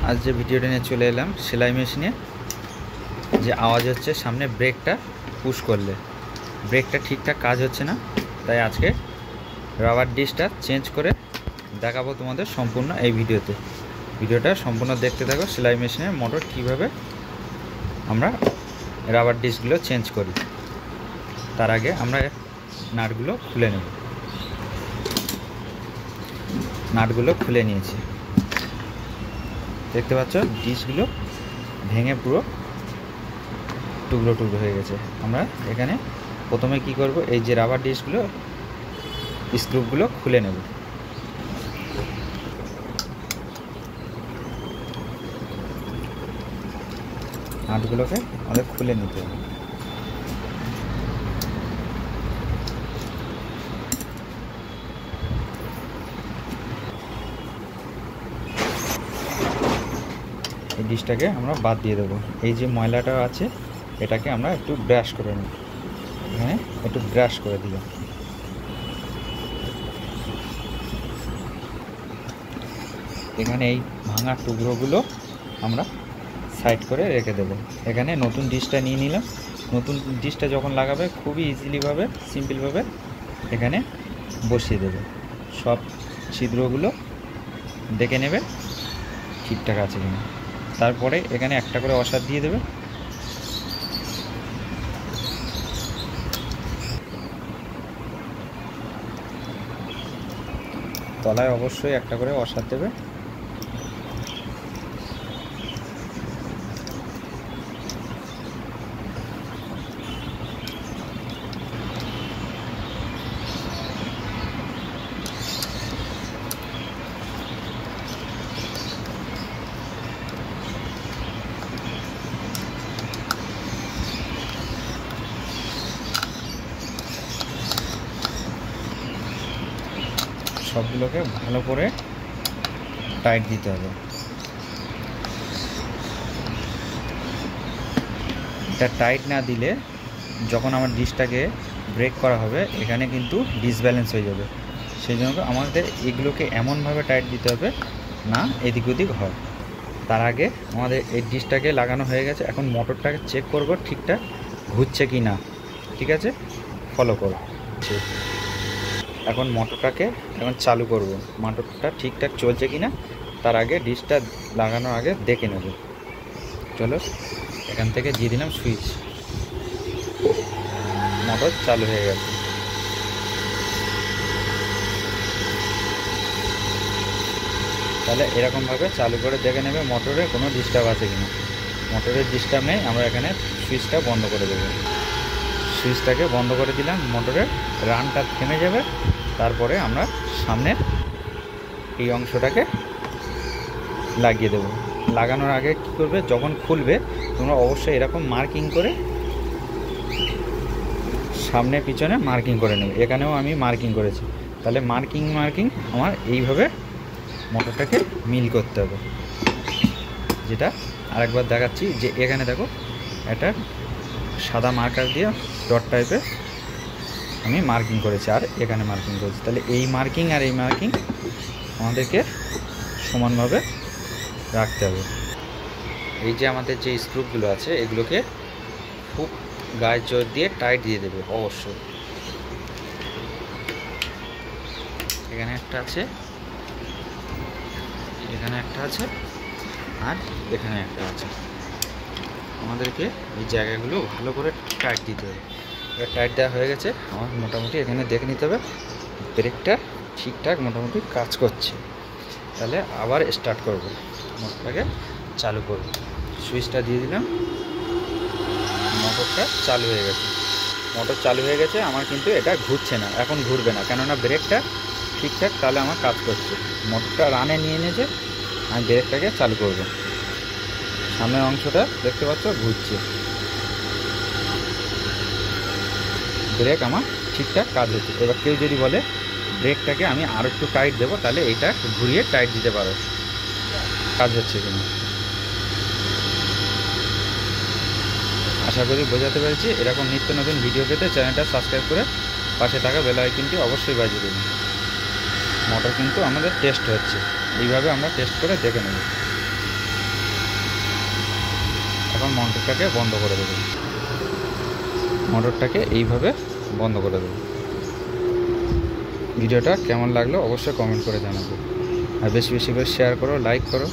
आज जो भिडियोटा निये चले एलाम सेलाई मेशिने जे आवाज़ होच्छे सामने ब्रेकटा पुश करले ब्रेकटा ठीकठाक काज होच्छे ना, ताई आजके राबार डिशटा चेंज करे देखाबो तोमादेर सम्पूर्ण এই ভিডিওতে। ভিডিওটা সম্পূর্ণ দেখতে থাকো। সেলাই মেশিনের মোটর কিভাবে আমরা রাবার ডিশগুলো চেঞ্জ করি তার আগে আমরা নাটগুলো খুলে নেব। নাটগুলো খুলে নিয়েছি, দেখতে পাচ্ছ ডিশগুলো ভেঙে পুরো টুকরো টুকরো হয়ে গেছে। আমরা এখানে প্রথমে কি করব, এই যে রাবার ডিশগুলো স্ক্রুগুলো খুলে নেব। নাটগুলোকে আমাদের খুলে নিতে হবে। এই ডিশটাকে আমরা বাদ দিয়ে দেবো। এই যে ময়লাটা আছে এটাকে আমরা একটু ব্রাশ করে নেব। এখানে একটু ব্রাশ করে দিলাম। এখানে এই ভাঙা টুকরোগুলো আমরা সাইড করে রেখে দেব। এখানে নতুন ডিশটা নিয়ে নিলাম। নতুন ডিশটা যখন লাগাবে খুবই ইজিলিভাবে সিম্পলভাবে এখানে বসিয়ে দেবে। সব ছিদ্রগুলো দেখে নেবে ঠিকঠাক আছে কিনা। তারপরে এখানে একটা করে অসার দিয়ে দেবে। তলায় অবশ্যই একটা করে অসার দেবে। সবগুলোকে ভালো করে টাইট দিতে হবে। এটা টাইট না দিলে যখন আমার ডিশটাকে ব্রেক করা হবে এখানে কিন্তু ডিসব্যালেন্স হয়ে যাবে। সেই জন্য আমাদের এগুলোকে এমনভাবে টাইট দিতে হবে না এদিক ওদিক হয়। তার আগে আমাদের এই ডিশটাকে লাগানো হয়ে গেছে। এখন মোটরটাকে চেক করব ঠিকঠাক ঘুরছে কি না। ঠিক আছে, ফলো করো। এখন মোটরটাকে এখন চালু করব। মোটরটা ঠিকঠাক চলছে কিনা তার আগে ডিশটা লাগানোর আগে দেখে নেব। চলো এখান থেকে দিয়ে দিলাম সুইচ। মোটর চালু হয়ে গেছে। তাহলে এরকমভাবে চালু করে দেখে নেবে মোটরে কোনো ডিস্টার্ব আছে কিনা। মোটরের ডিস্টার্ব নেই, আমরা এখানে সুইচটা বন্ধ করে দেবো। সুইচটাকে বন্ধ করে দিলাম, মোটরের রানটা থেমে যাবে। তারপরে আমরা সামনের এই অংশটাকে লাগিয়ে দেব। লাগানোর আগে কী করবে, যখন খুলবে তোমরা অবশ্যই এরকম মার্কিং করে সামনে পিছনে মার্কিং করে নেবে। এখানেও আমি মার্কিং করেছি। তাহলে মার্কিং আমার এইভাবে মোটরটাকে মিল করতে হবে। যেটা আরেকবার দেখাচ্ছি, যে এখানে দেখো একটা সাদা মার্কার দিয়ে ডট টাইপের আমি মার্কিং করেছি আর এখানে মার্কিং করেছি। তাহলে এই মার্কিং আর এই মার্কিং আমাদেরকে সমানভাবে রাখতে হবে। এই যে আমাদের যে স্ক্রুগুলো আছে এগুলোকে খুব গায়ে জোর দিয়ে টাইট দিয়ে দেবে অবশ্যই। এখানে একটা আছে, এখানে একটা আছে আর এখানে একটা আছে। আমাদেরকে এই জায়গাগুলো ভালো করে টাইট দিতে হবে। টাইট দেওয়া হয়ে গেছে আমার মোটামুটি। এখানে দেখে নিতে হবে ব্রেকটা ঠিকঠাক মোটামুটি কাজ করছে। তাহলে আবার স্টার্ট করব, মোটরটাকে চালু করব। সুইচটা দিয়ে দিলাম, মোটরটা চালু হয়ে গেছে। মোটর চালু হয়ে গেছে আমার, কিন্তু এটা ঘুরছে না। এখন ঘুরবে না, কেননা ব্রেকটা ঠিকঠাক তাহলে আমার কাজ করছে। মোটরটা রানে নিয়ে নিয়েছে, আমি ব্রেকটাকে চালু করব। সামনের অংশটা দেখতে পাচ্ছ ঘুরছে। ব্রেক আমার ঠিকঠাক কাজ হচ্ছে। এবার কেউ যদি বলে ব্রেকটাকে আমি আরও একটু টাইট দেবো, তাহলে এইটা ঘুরিয়ে টাইট দিতে পারো, কাজ হচ্ছে কিনা। আশা করি বোঝাতে পেরেছি। এরকম নিত্য নতুন ভিডিও পেতে চ্যানেলটা সাবস্ক্রাইব করে পাশে থাকা বেল আইকনটি অবশ্যই বাজিয়ে দেবেন। মোটর কিন্তু আমাদের টেস্ট হচ্ছে, এইভাবে আমরা টেস্ট করে দেখে নেব। এখন মোটরটাকে বন্ধ করে দেবো। মোটরটাকে এইভাবে বন্ধ করে দেবো। ভিডিওটা কেমন লাগলো অবশ্যই কমেন্ট করে জানাবো, আর বেশি বেশি করে শেয়ার করো, লাইক করো।